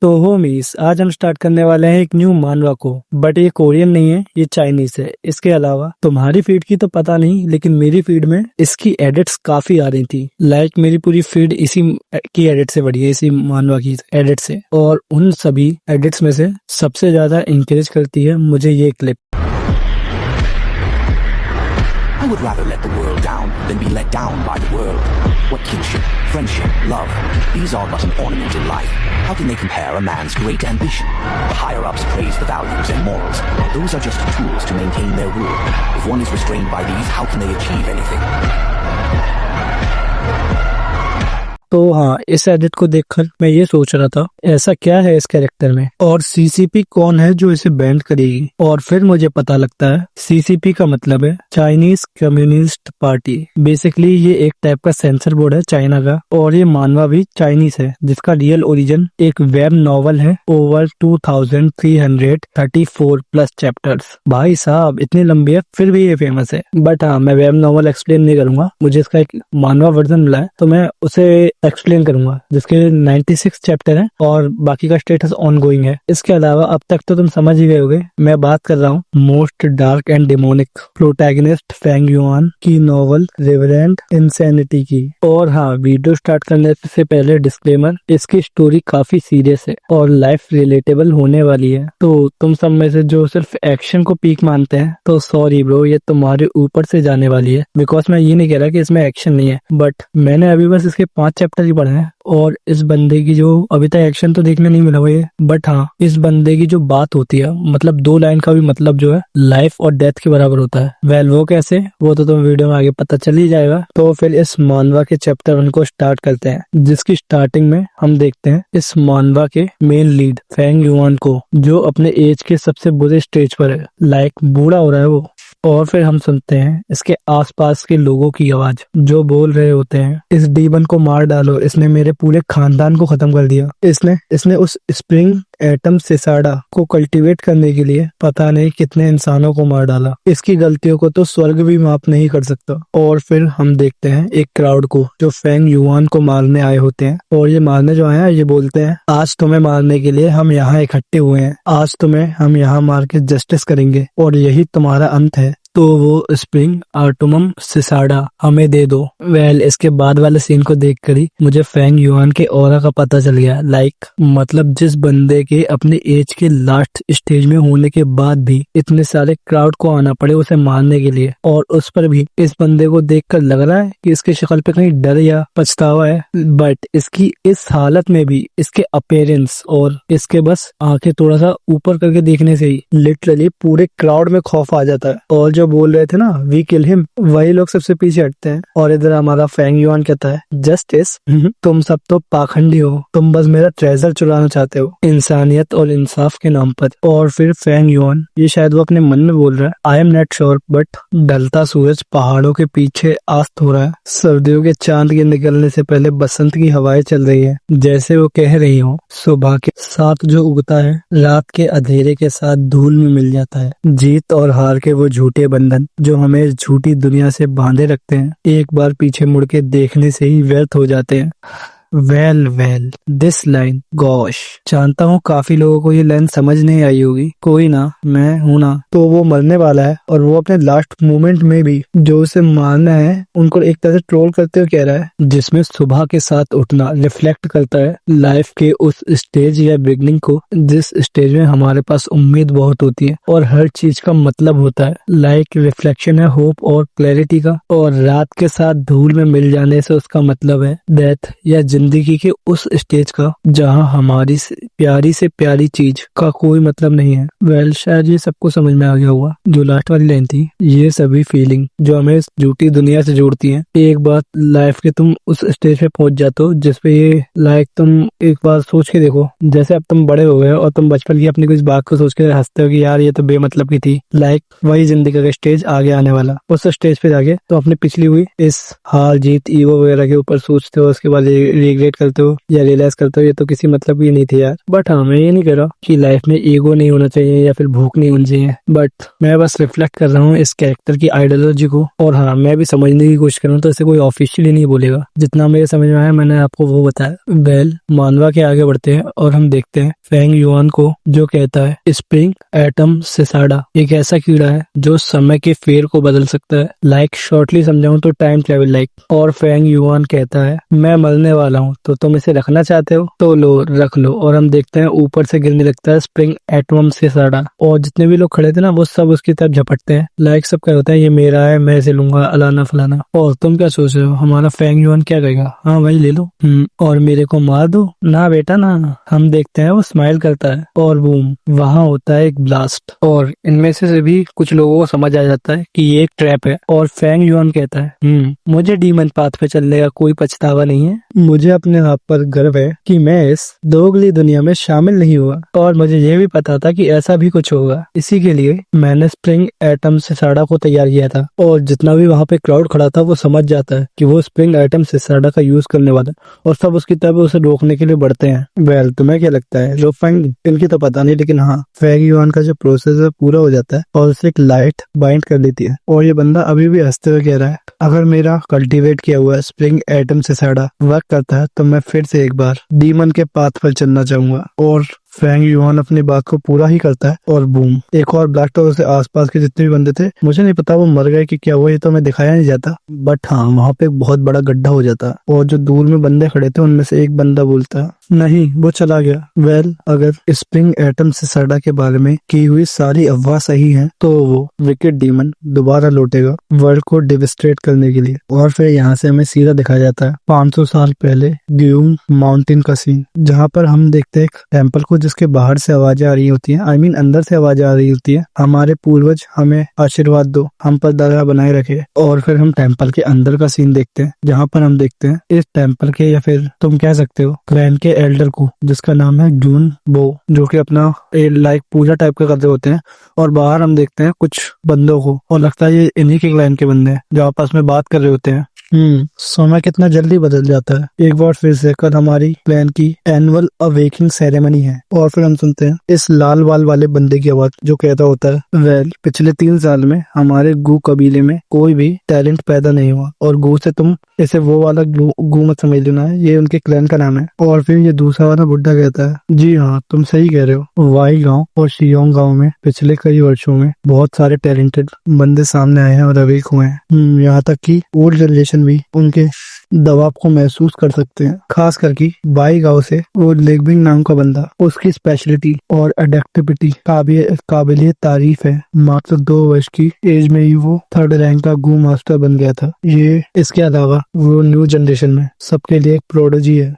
तो होमीज आज हम स्टार्ट करने वाले हैं एक न्यू मानवा को। बट ये कोरियन नहीं है, ये चाइनीज है। इसके अलावा तुम्हारी फीड की तो पता नहीं, लेकिन मेरी फीड में इसकी एडिट्स काफी आ रही थी। मेरी पूरी फीड इसी की एडिट से बढ़ी है, इसी मानवा की एडिट से। और उन सभी एडिट्स में से सबसे ज्यादा इंकरेज करती है मुझे ये clip. I would rather let the world down than be let down by the world. What kinship, friendship, love, these are but an ornament in life. How can they compare a man's great ambition? The higher-ups praise the values and morals. Those are just tools to maintain their rule. If one is restrained by these, how can they achieve anything? तो हाँ, इस edit को देखकर मैं ये सोच रहा था ऐसा क्या है इस कैरेक्टर में, और सीसीपी कौन है जो इसे बैंड करेगी। और फिर मुझे पता लगता है सीसीपी का मतलब है चाइनीज कम्युनिस्ट पार्टी। बेसिकली ये एक टाइप का सेंसर बोर्ड है चाइना का, और ये मानवा भी चाइनीज है, जिसका रियल ओरिजिन एक वेब नॉवल है। Over 2334 plus chapters. भाई साहब इतनी लंबी है, फिर भी ये फेमस है। बट हाँ, मैं वेब नॉवल एक्सप्लेन नहीं करूंगा, मुझे इसका एक मानवा वर्जन मिला है तो मैं उसे एक्सप्लेन करूंगा, जिसके 96 चैप्टर हैं और बाकी का स्टेटस ऑनगोइंग है। इसके अलावा अब तक तो तुम समझ ही गए होगे, मैं बात कर रहा हूँ most dark and demonic protagonist Feng yuan की नॉवल रेवरेंट इंसैनिटी की। और हाँ, वीडियो स्टार्ट करने से पहले डिस्क्लेमर, इसकी स्टोरी काफी सीरियस है और लाइफ रिलेटेबल होने वाली है। तो तुम सब में से जो सिर्फ एक्शन को पीक मानते हैं तो सॉरी ब्रो, ये तुम्हारे ऊपर से जाने वाली है। बिकॉज मैं ये नहीं कह रहा कि इसमें एक्शन नहीं है, बट मैंने अभी बस इसके 5 चैप्टर ही पढ़े हैं और इस बंदे की जो अभी तक एक्शन तो देखने नहीं मिला हुआ है, बट हाँ, इस बंदे की जो बात होती है, मतलब 2 लाइन का भी मतलब जो है लाइफ और डेथ के बराबर होता है। वो कैसे, वो तो तुम वीडियो में आगे पता चल ही जाएगा। तो फिर इस मानवा के चैप्टर 1 को स्टार्ट करते हैं, जिसकी स्टार्टिंग में हम देखते हैं इस मानवा के मेन लीड फेंग युआन को, जो अपने एज के सबसे बुरे स्टेज पर है, बूढ़ा हो रहा है वो। और फिर हम सुनते हैं इसके आसपास के लोगों की आवाज जो बोल रहे होते हैं, इस डीमन को मार डालो, इसने मेरे पूरे खानदान को खत्म कर दिया। इसने उस स्प्रिंग एटम सिसाडा को कल्टीवेट करने के लिए पता नहीं कितने इंसानों को मार डाला। इसकी गलतियों को तो स्वर्ग भी माफ नहीं कर सकता। और फिर हम देखते हैं एक क्राउड को जो फेंग युआन को मारने आए होते हैं, और ये मारने जो आए हैं ये बोलते हैं, आज तुम्हें मारने के लिए हम यहाँ इकट्ठे हुए हैं, आज तुम्हें हम यहाँ मार के जस्टिस करेंगे और यही तुम्हारा अंत है। तो वो स्प्रिंग आर्टुमम सिसाडा हमें दे दो। इसके बाद वाले सीन को देखकर ही मुझे फेंग युआन के ऑरा का पता चल गया। मतलब जिस बंदे के अपने एज के लास्ट स्टेज में होने के बाद भी इतने सारे क्राउड को आना पड़े उसे मारने के लिए, और उस पर भी इस बंदे को देखकर लग रहा है कि इसकी शक्ल पे कहीं डर या पछतावा है, बट इसकी इस हालत में भी इसके अपीयरेंस और इसके बस आंखें थोड़ा सा ऊपर करके देखने से ही लिटरली पूरे क्राउड में खौफ आ जाता है। और जो बोल रहे थे ना वी किल हिम, वही लोग सबसे पीछे हटते हैं। और इधर हमारा फेंग युआन कहता है, जस्टिस, तुम सब तो पाखंडी हो, तुम बस मेरा ट्रेजर चुराना चाहते हो इंसानियत और इंसाफ के नाम पर। और फिर फेंग युआन, ये शायद वो अपने मन में बोल रहा है, I am not sure, but ढलता सूरज पहाड़ों के पीछे अस्त हो रहा है, सर्दियों के चांद के निकलने से पहले बसंत की हवाएं चल रही है, जैसे वो कह रही हो सुबह के साथ जो उगता है रात के अंधेरे के साथ धूल में मिल जाता है। जीत और हार के वो झूठे बंधन जो हमें इस झूठी दुनिया से बांधे रखते हैं, एक बार पीछे मुड़ के देखने से ही व्यर्थ हो जाते हैं। वेल दिस लाइन, गॉश, जानता हूँ काफी लोगों को ये लाइन समझ नहीं आई होगी। कोई ना, मैं हूं ना। तो वो मरने वाला है और वो अपने लास्ट मोमेंट में भी जो उसे मारना है उनको एक तरह से ट्रोल करते हुए कह रहा है, जिसमें सुबह के साथ उठना रिफ्लेक्ट करता है लाइफ के उस स्टेज या बिगनिंग को, जिस स्टेज में हमारे पास उम्मीद बहुत होती है और हर चीज का मतलब होता है। रिफ्लेक्शन है होप और क्लैरिटी का, और रात के साथ धूल में मिल जाने से उसका मतलब है डेथ या जिंदगी के उस स्टेज का जहां हमारी से प्यारी चीज का कोई मतलब नहीं है। शायद ये सबको समझ में आ गया होगा। जो लास्ट वाली लाइन थी, ये सभी फीलिंग जो हमें इस झूठी दुनिया से जोड़ती हैं, एक बार लाइफ के तुम उस स्टेज पे पहुंच जाते हो जिसपे ये तुम एक बार सोच के देखो, जैसे अब तुम बड़े हो गए और तुम बचपन की अपनी कुछ बात को सोच के हंसते हो कि यार ये तो बेमतलब की थी। वही जिंदगी का स्टेज आगे आने वाला, उस स्टेज पे जाके तो अपनी पिछली हुई इस हार जीत ईगो वगैरह के ऊपर सोचते हो, उसके बाद रिग्रेट करते हो या रियलाइज करते हो ये तो किसी मतलब की नहीं थी यार। बट हाँ, मैं ये नहीं कह रहा कि लाइफ में ईगो नहीं होना चाहिए या फिर भूख नहीं होनी चाहिए, बट मैं बस रिफ्लेक्ट कर रहा हूँ इस कैरेक्टर की आइडियोलॉजी को। और हाँ, मैं भी समझने की कोशिश कर रहा हूँ, तो इसे कोई ऑफिशियली नहीं बोलेगा। जितना मेरे समझ में आया मैंने आपको वो बताया। वेल, मानवा के आगे बढ़ते हैं और हम देखते हैं फेंग युआन को, जो कहता है स्प्रिंग एटम सिसाडा एक ऐसा कीड़ा है जो समय के फेर को बदल सकता है। लाइक शॉर्टली समझाऊं तो टाइम ट्रेवल लाइक। और फेंग युआन कहता है मैं मरने वाला हूँ, तो तुम इसे रखना चाहते हो तो लो, रख लो। और हम देखते हैं ऊपर से गिरने लगता है स्प्रिंग एटम सिसाडा, और जितने भी लोग खड़े थे ना वो सब उसकी तरफ झपटते हैं। लाइक सब क्या होता है, ये मेरा है, मैं इसे लूंगा, अलाना फलाना। और तुम क्या सोच रहे हो, हमारा फेंग युआन क्या कहेगा? हाँ भाई ले लो। और मेरे को मार दो ना बेटा ना। हम देखते हैं वो स्माइल करता है और बूम, वहां होता है एक ब्लास्ट। और इनमें से भी कुछ लोगों को समझ आ जाता है कि ये एक ट्रैप है। और फेंग युआन कहता है मुझे डीमन पाथ पे चलने का कोई पछतावा नहीं है। मुझे अपने आप पर गर्व है कि मैं इस दोगली दुनिया में शामिल नहीं हुआ, और मुझे ये भी पता था कि ऐसा भी कुछ होगा। इसी के लिए मैंने स्प्रिंग एटम सिसाडा को तैयार किया था। और जितना भी वहां पे क्राउड खड़ा था वो समझ जाता है कि वो स्प्रिंग एटम सिसाडा का यूज करने वाला है, और सब उसकी तरफ उसे रोकने के लिए बढ़ते हैं। वेल, तुम्हें क्या लगता है? जो फेंग, इनकी तो पता नहीं, लेकिन हाँ, फेंग युआन का जो प्रोसेस है पूरा हो जाता है और उसे एक लाइट बाइंड कर लेती है। और ये बंदा अभी भी हंसते हुए कह रहा है अगर मेरा कल्टीवेट किया हुआ स्प्रिंग एटम सिसाडा वर्क करता है तो मैं फिर से एक बार डीमन के पाथ पर चलना चाहूंगा। और फेंग युआन अपनी बात को पूरा ही करता है और बूम, एक और ब्लास्ट। और उसे आसपास के जितने भी बंदे थे, मुझे नहीं पता वो मर गए कि क्या हुआ, ये तो हमें दिखाया नहीं जाता, बट हाँ, वहां पे एक बहुत बड़ा गड्ढा हो जाता है। और जो दूर में बंदे खड़े थे उनमें से एक बंदा बोलता है नहीं, वो चला गया। वेल, अगर स्प्रिंग एटम सिसाडा के बारे में की हुई सारी अफवाह सही है तो वो विकेट डीमन दोबारा लौटेगा वर्ल्ड को डिविस्ट्रेट करने के लिए। और फिर यहाँ से हमें सीधा दिखाया जाता है 500 साल पहले ग्यूम माउंटेन का सीन, जहाँ पर हम देखते हैं एक टेम्पल को जिसके बाहर से आवाजें आ रही होती हैं, आई मीन अंदर से आवाजें आ रही होती है, हमारे पूर्वज हमें आशीर्वाद दो, हम पर दया बनाए रखे। और फिर हम टेम्पल के अंदर का सीन देखते हैं, जहाँ पर हम देखते हैं इस टेम्पल के, या फिर तुम कह सकते हो क्लैन के एल्डर को, जिसका नाम है जून बो, जो कि अपना लाइक पूजा टाइप का कर रहे होते हैं। और बाहर हम देखते हैं कुछ बंदों को, और लगता है ये इन्हीं के क्लैन के बंदे हैं जो आपस में बात कर रहे होते हैं। समय कितना जल्दी बदल जाता है। एक बार फिर से कल हमारी क्लैन की एनुअल अवेकिंग सेरेमनी है, और फिर हम सुनते हैं इस लाल बाल वाले बंदे की आवाज जो कहता होता है वेल, पिछले 3 साल में हमारे गू कबीले में कोई भी टैलेंट पैदा नहीं हुआ। और गू से तुम इसे वो वाला गू मत समझ लेना है, ये उनके क्लैन का नाम है। और फिर ये दूसरा वाला बुड्ढा कहता है जी हाँ, तुम सही कह रहे हो, वाई गांव और शियोंग गांव में पिछले कई वर्षों में बहुत सारे टैलेंटेड बंदे सामने आए हैं और अवेक हुए हैं। यहाँ तक कि ओल्ड जनरेशन भी उनके दबाव को महसूस कर सकते हैं। खास करके बाई गांव से वो लेगबिंग नाम का बंदा, उसकी स्पेशलिटी और अडेप्टिबिलिटी काबिलियत तारीफ है। मात्र 2 वर्ष की एज में ही वो 3rd रैंक का गू मास्टर बन गया था। ये इसके अलावा वो न्यू जनरेशन में सबके लिए एक प्रोडोजी है।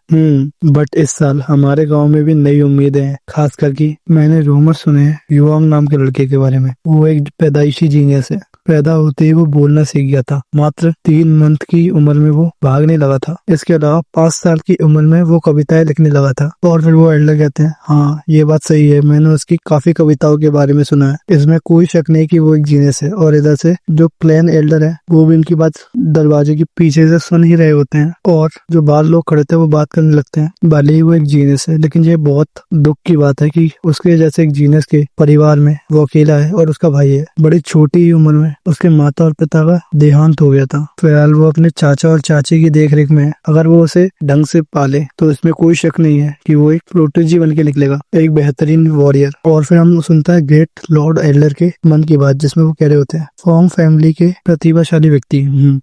बट इस साल हमारे गांव में भी नई उम्मीदें हैं। खास करके मैंने रूमर सुने हैं युवांग नाम के लड़के के बारे में। वो एक पैदाइशी जीनियस है। पैदा होते ही वो बोलना सीख गया था। मात्र 3 मंथ की उम्र में वो भागने लगा था। इसके अलावा 5 साल की उम्र में वो कविताएं लिखने लगा था। और फिर वो एल्डर कहते हैं हाँ, ये बात सही है, मैंने उसकी काफी कविताओं के बारे में सुना है। इसमें कोई शक नहीं कि वो एक जीनियस है। और इधर से जो क्लैन एल्डर है वो भी इनकी बात दरवाजे के पीछे से सुन ही रहे होते हैं। और जो बाहर लोग खड़े थे वो बात करने लगते हैं। भले ही वो एक जीनियस है, लेकिन ये बहुत दुख की बात है कि उसके जैसे एक जीनियस के परिवार में वो अकेला है और उसका भाई है। बड़ी छोटी ही उम्र में उसके माता और पिता का देहांत हो गया था। फिलहाल वो अपने चाचा और चाची की देखरेख में है। अगर वो उसे ढंग से पाले तो इसमें कोई शक नहीं है कि वो एक प्रोटेजी बन के निकलेगा, एक बेहतरीन वॉरियर। और फिर हम सुनता है ग्रेट लॉर्ड एल्डर के मन की बात, जिसमें वो कह रहे होते हैं फोंग फैमिली के प्रतिभाशाली व्यक्ति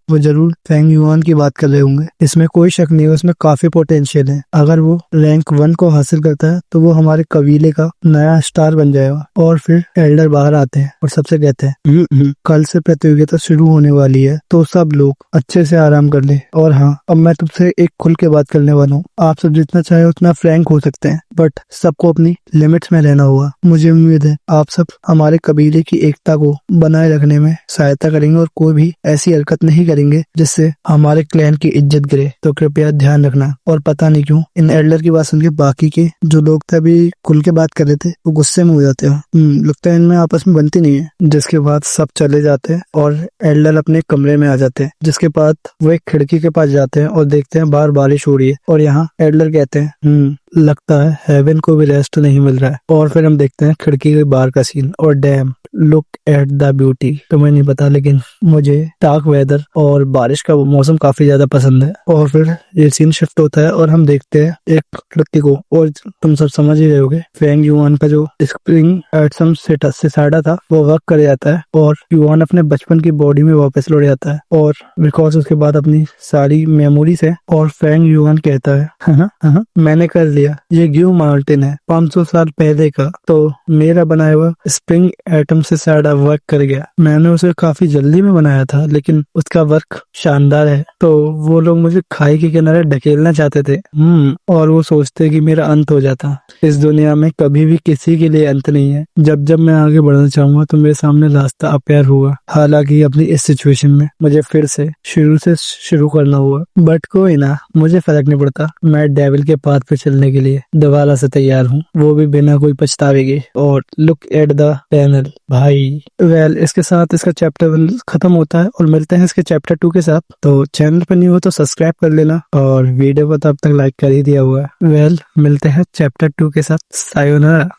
वो जरूर फेंग युआन की बात कर रहे होंगे। इसमें कोई शक नहीं है, उसमें काफी पोटेंशियल है। अगर वो रैंक 1 को हासिल करता है तो वो हमारे कबीले का नया स्टार बन जाएगा। और फिर एल्डर बाहर आते हैं और सबसे कहते हैं कल से प्रतियोगिता शुरू होने वाली है, तो सब लोग अच्छे से आराम कर ले। और हाँ, अब मैं तुमसे एक खुल के बात करने वाला हूँ। आप सब जितना चाहे उतना फ्रैंक हो सकते हैं, बट सबको अपनी लिमिट्स में रहना होगा। मुझे उम्मीद है आप सब हमारे कबीले की एकता को बनाए रखने में सहायता करेंगे और कोई भी ऐसी हरकत नहीं करेंगे जिससे हमारे क्लैन की इज्जत गिरे। तो कृपया ध्यान रखना। और पता नहीं क्यों इन एल्डर की बात सुन के बाकी के जो लोग थे अभी खुल के बात कर रहे थे वो गुस्से में हो जाते हैं। लगता है इनमें आपस में बनती नहीं है। जिसके बाद सब चले जाते जाते हैं और एल्डर अपने कमरे में आ जाते हैं, जिसके बाद वो एक खिड़की के पास जाते हैं और देखते हैं बाहर बारिश हो रही है। और यहाँ एल्डर कहते हैं लगता है हेवन को भी रेस्ट नहीं मिल रहा है। और फिर हम देखते हैं खिड़की के बाहर का सीन और dam look at the beauty. तुम्हें नहीं पता लेकिन मुझे डार्क वेदर और बारिश का मौसम काफी ज्यादा पसंद है। और फिर ये सीन शिफ्ट होता है और हम देखते हैं एक लड़की को, और तुम सब समझ ही रहे होगे फेंग युआन का जो स्प्रिंग एटम सिसाडा था वो वर्क कर जाता है और युआन अपने बचपन की बॉडी में वापस लौट जाता है और बिकॉज उसके बाद अपनी सारी मेमोरीज है। और फेंग युआन कहता है मैंने कर लिया, ये ग्यू मार्टिन है 500 साल पहले का, तो मेरा बनाया हुआ स्प्रिंग एटम से सारा वर्क कर गया। मैंने उसे काफी जल्दी में बनाया था लेकिन उसका वर्क शानदार है। तो वो लोग मुझे खाई के किनारे ढकेलना चाहते थे और वो सोचते कि मेरा अंत हो जाता। इस दुनिया में कभी भी किसी के लिए अंत नहीं है। जब जब मैं आगे बढ़ना चाहूंगा तो मेरे सामने रास्ता अपेयर होगा। हालांकि अपनी इस सिचुएशन में मुझे फिर से शुरू करना हुआ, बट कोई ना, मुझे फर्क नहीं पड़ता। मैं डेविल के पाथ पे चलने के लिए दोबारा से तैयार हूँ, वो भी बिना कोई पछतावे के। और लुक एट द पैनल भाई। इसके साथ इसका चैप्टर 1 खत्म होता है और मिलते हैं इसके चैप्टर 2 के साथ। तो चैनल पर नहीं हो तो सब्सक्राइब कर लेना और वीडियो को तब तक लाइक कर ही दिया हुआ है। मिलते हैं चैप्टर 2 के साथ। सायोनारा।